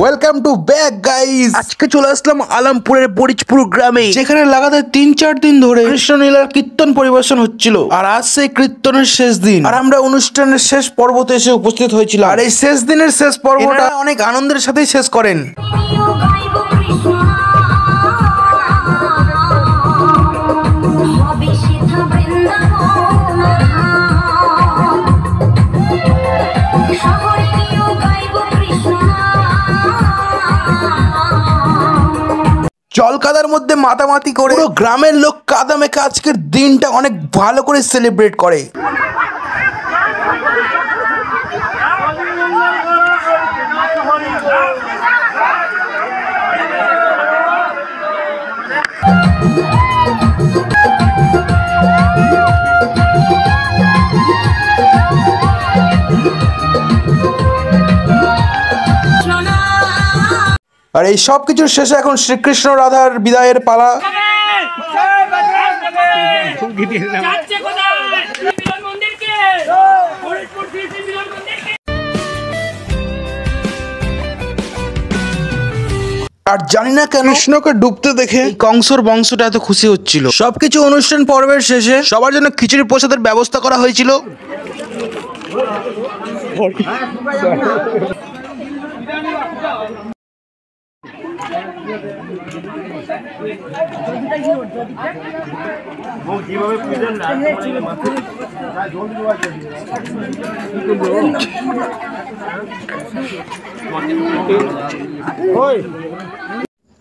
Welcome to back guys. আজকে চলে আসলাম আলমপুরের বরিজপুর গ্রামে, যেখানে লাগাতার ৩-৪ দিন ধরে কৃষ্ণলীলার কীর্তন পরিবেশন হচ্ছিল। আর আজ সেই কীর্তনের শেষ দিন, আর আমরা অনুষ্ঠানের শেষ পর্বতে এসে উপস্থিত হয়েছিলাম। আর এই শেষ দিনের শেষ পর্বটা অনেক আনন্দের সাথেই শেষ করেন। জল কাদার মধ্যে মাতামাতি করে গ্রামের লোক কাদা মেখে আজকের দিনটা অনেক ভালো করে সেলিব্রেট করে। আর এই সব কিছুর শেষে এখন শ্রীকৃষ্ণ রাধার বিদায়ের পালা। আর জানি না কেন কৃষ্ণকে ডুবতে দেখে কংসর বংশটা এত খুশি হচ্ছিল। সবকিছু অনুষ্ঠান পর্বের শেষে সবার জন্য খিচুড়ি প্রসাদের ব্যবস্থা করা হয়েছিল।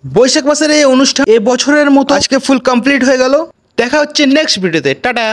বৈশাখ মাসের এই অনুষ্ঠান এবছরের মতো আজকে ফুল কমপ্লিট হয়ে গেল। দেখা হচ্ছে নেক্সট ভিডিওতে। টাটা।